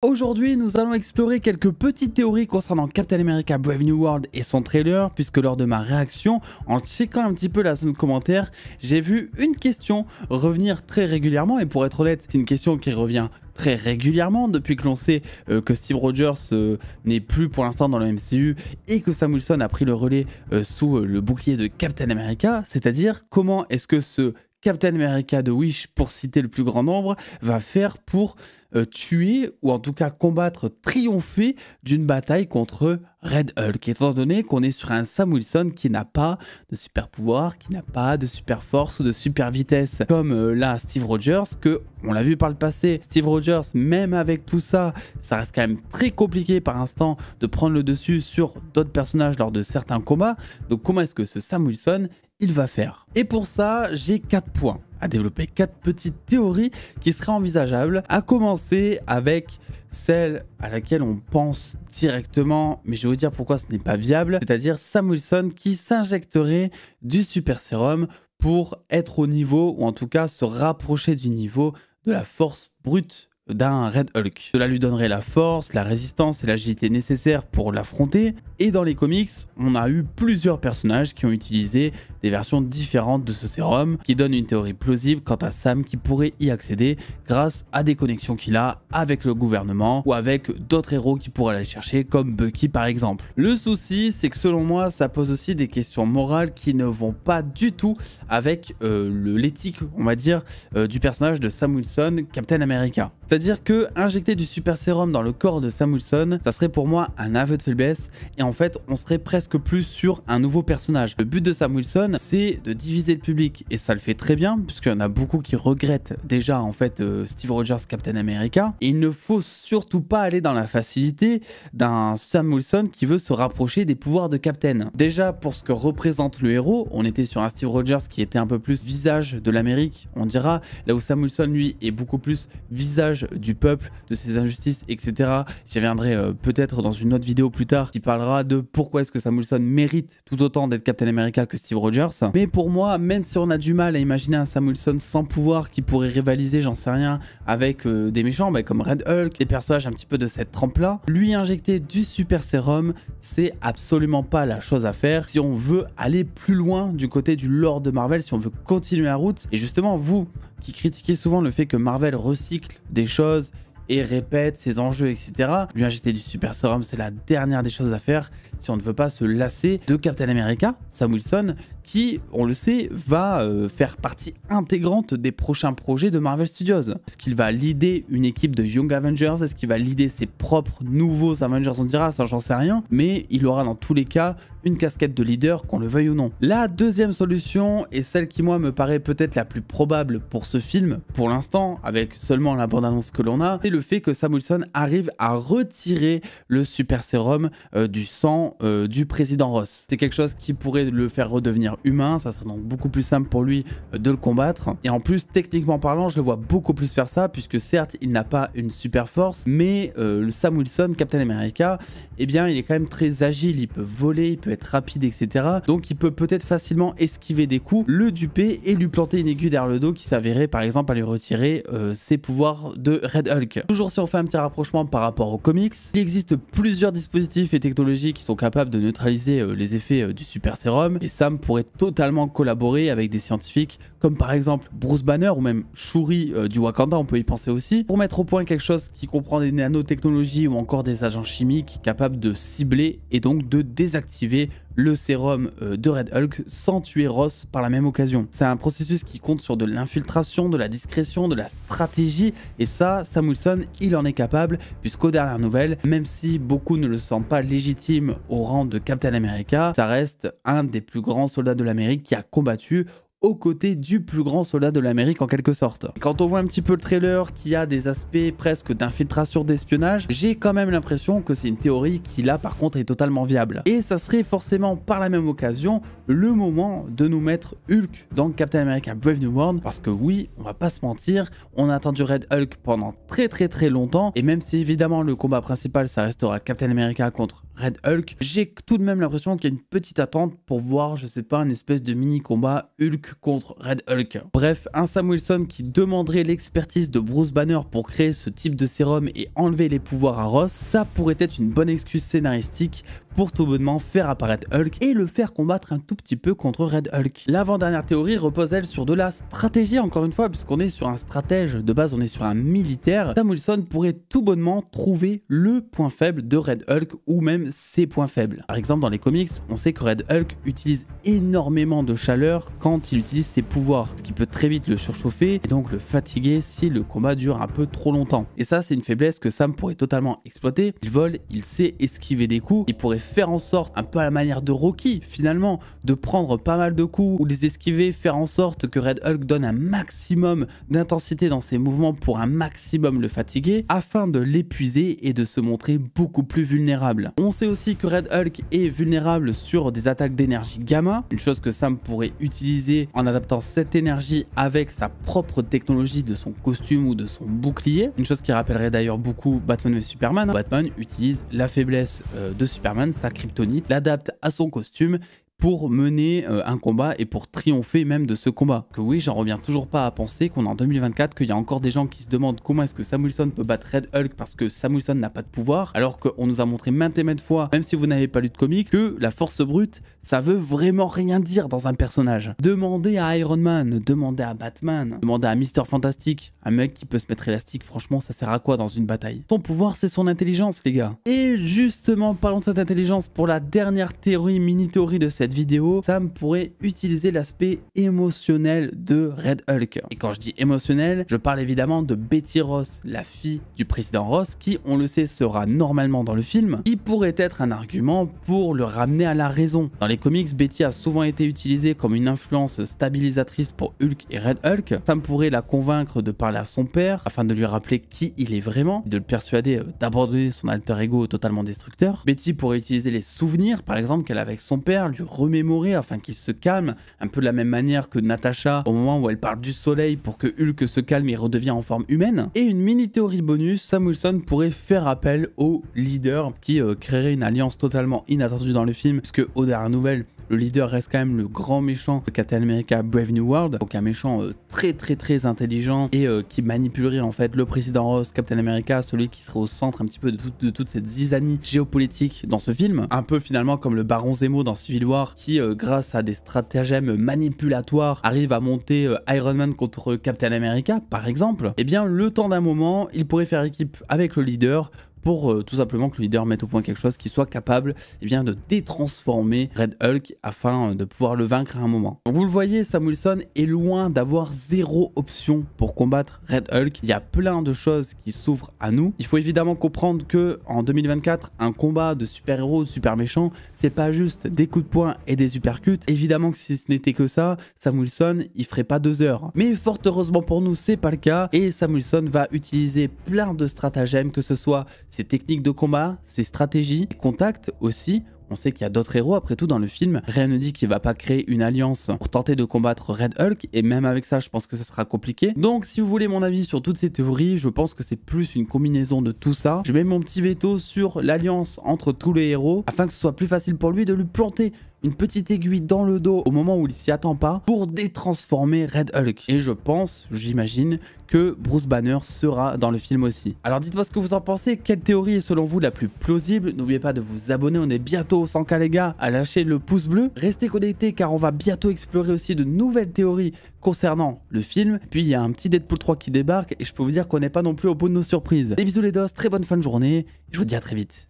Aujourd'hui, nous allons explorer quelques petites théories concernant Captain America Brave New World et son trailer, puisque lors de ma réaction, en checkant un petit peu la zone commentaire, j'ai vu une question revenir très régulièrement, et pour être honnête, c'est une question qui revient très régulièrement depuis que l'on sait que Steve Rogers n'est plus pour l'instant dans le MCU et que Sam Wilson a pris le relais sous le bouclier de Captain America, c'est-à-dire comment est-ce que ce Captain America de Wish, pour citer le plus grand nombre, va faire pour tuer ou en tout cas combattre, triompher d'une bataille contre Red Hulk, étant donné qu'on est sur un Sam Wilson qui n'a pas de super pouvoir, qui n'a pas de super force ou de super vitesse, comme là Steve Rogers, que on l'a vu par le passé, Steve Rogers, même avec tout ça, ça reste quand même très compliqué par instant de prendre le dessus sur d'autres personnages lors de certains combats. Donc comment est-ce que ce Sam Wilson il va faire? Et pour ça, j'ai 4 points à développer, 4 petites théories qui seraient envisageables, à commencer avec celle à laquelle on pense directement, mais je vais vous dire pourquoi ce n'est pas viable, c'est-à-dire Sam Wilson qui s'injecterait du super sérum pour être au niveau, ou en tout cas se rapprocher du niveau de la force brute d'un Red Hulk. Cela lui donnerait la force, la résistance et l'agilité nécessaires pour l'affronter. Et dans les comics, on a eu plusieurs personnages qui ont utilisé des versions différentes de ce sérum, qui donne une théorie plausible quant à Sam qui pourrait y accéder grâce à des connexions qu'il a avec le gouvernement ou avec d'autres héros qui pourraient aller chercher, comme Bucky par exemple. Le souci, c'est que selon moi, ça pose aussi des questions morales qui ne vont pas du tout avec l'éthique, on va dire, du personnage de Sam Wilson, Captain America. C'est-à-dire que injecter du super sérum dans le corps de Sam Wilson, ça serait pour moi un aveu de faiblesse, et en fait, on serait presque plus sur un nouveau personnage. Le but de Sam Wilson, c'est de diviser le public, et ça le fait très bien, puisqu'il y en a beaucoup qui regrettent déjà en fait Steve Rogers Captain America. Et il ne faut surtout pas aller dans la facilité d'un Sam Wilson qui veut se rapprocher des pouvoirs de Captain. Déjà, pour ce que représente le héros, on était sur un Steve Rogers qui était un peu plus visage de l'Amérique, on dira, là où Sam Wilson, lui, est beaucoup plus visage du peuple, de ses injustices, etc. J'y reviendrai peut-être dans une autre vidéo plus tard qui parlera de pourquoi est-ce que Sam Wilson mérite tout autant d'être Captain America que Steve Rogers. Mais pour moi, même si on a du mal à imaginer un Sam Wilson sans pouvoir qui pourrait rivaliser, j'en sais rien, avec des méchants comme Red Hulk, des personnages un petit peu de cette trempe-là, lui injecter du super sérum, c'est absolument pas la chose à faire si on veut aller plus loin du côté du lore de Marvel, si on veut continuer la route. Et justement, vous qui critiquez souvent le fait que Marvel recycle des choses et répète ses enjeux, etc. Lui injecter du super sérum, c'est la dernière des choses à faire si on ne veut pas se lasser de Captain America, Sam Wilson, qui, on le sait, va faire partie intégrante des prochains projets de Marvel Studios. Est-ce qu'il va leader une équipe de Young Avengers? Est-ce qu'il va leader ses propres nouveaux Avengers? On dira, ça j'en sais rien, mais il aura dans tous les cas une casquette de leader, qu'on le veuille ou non. La deuxième solution, et celle qui moi me paraît peut-être la plus probable pour ce film, pour l'instant, avec seulement la bande-annonce que l'on a, c'est le fait que Sam Wilson arrive à retirer le super sérum du sang du président Ross. C'est quelque chose qui pourrait le faire redevenir humain, ça serait donc beaucoup plus simple pour lui de le combattre. Et en plus, techniquement parlant, je le vois beaucoup plus faire ça, puisque certes, il n'a pas une super force, mais le Sam Wilson, Captain America, eh bien, il est quand même très agile, il peut voler, il peut être rapide, etc. Donc il peut peut-être facilement esquiver des coups, le duper et lui planter une aiguille derrière le dos qui s'avérait par exemple à lui retirer ses pouvoirs de Red Hulk. Toujours si on fait un petit rapprochement par rapport aux comics, il existe plusieurs dispositifs et technologies qui sont capables de neutraliser les effets du super sérum, et Sam pourrait totalement collaborer avec des scientifiques comme par exemple Bruce Banner ou même Shuri du Wakanda, on peut y penser aussi, pour mettre au point quelque chose qui comprend des nanotechnologies ou encore des agents chimiques capables de cibler et donc de désactiver le sérum de Red Hulk sans tuer Ross par la même occasion. C'est un processus qui compte sur de l'infiltration, de la discrétion, de la stratégie, et ça, Sam Wilson, il en est capable, puisqu'aux dernières nouvelles, même si beaucoup ne le sentent pas légitime au rang de Captain America, ça reste un des plus grands soldats de l'Amérique qui a combattu aux côtés du plus grand soldat de l'Amérique en quelque sorte. Quand on voit un petit peu le trailer qui a des aspects presque d'infiltration, d'espionnage, j'ai quand même l'impression que c'est une théorie qui là par contre est totalement viable. Et ça serait forcément par la même occasion le moment de nous mettre Hulk dans Captain America Brave New World, parce que oui, on va pas se mentir, on a attendu Red Hulk pendant très longtemps, et même si évidemment le combat principal ça restera Captain America contre Red Hulk, j'ai tout de même l'impression qu'il y a une petite attente pour voir, je sais pas, une espèce de mini combat Hulk contre Red Hulk. Bref, un Sam Wilson qui demanderait l'expertise de Bruce Banner pour créer ce type de sérum et enlever les pouvoirs à Ross, ça pourrait être une bonne excuse scénaristique pour tout bonnement faire apparaître Hulk et le faire combattre un tout petit peu contre Red Hulk. L'avant-dernière théorie repose elle sur de la stratégie encore une fois, puisqu'on est sur un stratège, de base on est sur un militaire. Sam Wilson pourrait tout bonnement trouver le point faible de Red Hulk ou même ses points faibles. Par exemple dans les comics, on sait que Red Hulk utilise énormément de chaleur quand il utilise ses pouvoirs, ce qui peut très vite le surchauffer et donc le fatiguer si le combat dure un peu trop longtemps. Et ça c'est une faiblesse que Sam pourrait totalement exploiter. Il vole, il sait esquiver des coups, il pourrait faire en sorte, un peu à la manière de Rocky finalement, de prendre pas mal de coups ou les esquiver, faire en sorte que Red Hulk donne un maximum d'intensité dans ses mouvements pour un maximum le fatiguer afin de l'épuiser et de se montrer beaucoup plus vulnérable. On sait aussi que Red Hulk est vulnérable sur des attaques d'énergie gamma, une chose que Sam pourrait utiliser en adaptant cette énergie avec sa propre technologie de son costume ou de son bouclier, une chose qui rappellerait d'ailleurs beaucoup Batman v Superman. Batman utilise la faiblesse de Superman, sa kryptonite, l'adapte à son costume pour mener un combat et pour triompher même de ce combat. Que oui, j'en reviens toujours pas à penser qu'on est en 2024, qu'il y a encore des gens qui se demandent comment est-ce que Sam Wilson peut battre Red Hulk parce que Sam Wilson n'a pas de pouvoir, alors qu'on nous a montré maintes et maintes fois, même si vous n'avez pas lu de comics, que la force brute, ça veut vraiment rien dire dans un personnage. Demandez à Iron Man, demandez à Batman, demandez à Mister Fantastic, un mec qui peut se mettre élastique, franchement ça sert à quoi dans une bataille? Son pouvoir c'est son intelligence les gars. Et justement parlons de cette intelligence pour la dernière théorie, mini-théorie de cette vidéo, Sam pourrait utiliser l'aspect émotionnel de Red Hulk. Et quand je dis émotionnel, je parle évidemment de Betty Ross, la fille du président Ross, qui, on le sait, sera normalement dans le film, qui pourrait être un argument pour le ramener à la raison. Dans les comics, Betty a souvent été utilisée comme une influence stabilisatrice pour Hulk et Red Hulk. Sam pourrait la convaincre de parler à son père, afin de lui rappeler qui il est vraiment, et de le persuader d'abandonner son alter ego totalement destructeur. Betty pourrait utiliser les souvenirs, par exemple, qu'elle a avec son père, lui remémorer afin qu'il se calme, un peu de la même manière que Natasha au moment où elle parle du soleil pour que Hulk se calme et redevient en forme humaine. Et une mini théorie bonus, Sam Wilson pourrait faire appel au leader qui créerait une alliance totalement inattendue dans le film, puisque aux dernières nouvelles, le leader reste quand même le grand méchant de Captain America Brave New World, donc un méchant très intelligent et qui manipulerait en fait le président Ross, Captain America, celui qui serait au centre un petit peu de toute cette zizanie géopolitique dans ce film, un peu finalement comme le baron Zemo dans Civil War qui grâce à des stratagèmes manipulatoires arrive à monter Iron Man contre Captain America par exemple. Et bien le temps d'un moment, il pourrait faire équipe avec le leader pour tout simplement que le leader mette au point quelque chose qui soit capable de détransformer Red Hulk afin de pouvoir le vaincre à un moment. Donc vous le voyez, Sam Wilson est loin d'avoir zéro option pour combattre Red Hulk. Il y a plein de choses qui s'ouvrent à nous. Il faut évidemment comprendre que en 2024, un combat de super-héros, de super méchants, c'est pas juste des coups de poing et des uppercuts. Évidemment que si ce n'était que ça, Sam Wilson, il ferait pas 2 heures. Mais fort heureusement pour nous, c'est pas le cas et Sam Wilson va utiliser plein de stratagèmes, que ce soit ses techniques de combat, ses stratégies, ses contacts aussi. On sait qu'il y a d'autres héros après tout dans le film. Rien ne dit qu'il va pas créer une alliance pour tenter de combattre Red Hulk. Et même avec ça, je pense que ça sera compliqué. Donc si vous voulez mon avis sur toutes ces théories, je pense que c'est plus une combinaison de tout ça. Je mets mon petit veto sur l'alliance entre tous les héros afin que ce soit plus facile pour lui de lui planter une petite aiguille dans le dos au moment où il s'y attend pas pour détransformer Red Hulk. Et je pense, j'imagine, que Bruce Banner sera dans le film aussi. Alors dites-moi ce que vous en pensez, quelle théorie est selon vous la plus plausible? N'oubliez pas de vous abonner, on est bientôt au 100K les gars, à lâcher le pouce bleu. Restez connectés car on va bientôt explorer aussi de nouvelles théories concernant le film. Puis il y a un petit Deadpool 3 qui débarque et je peux vous dire qu'on n'est pas non plus au bout de nos surprises. Des bisous les dos, très bonne fin de journée, je vous dis à très vite.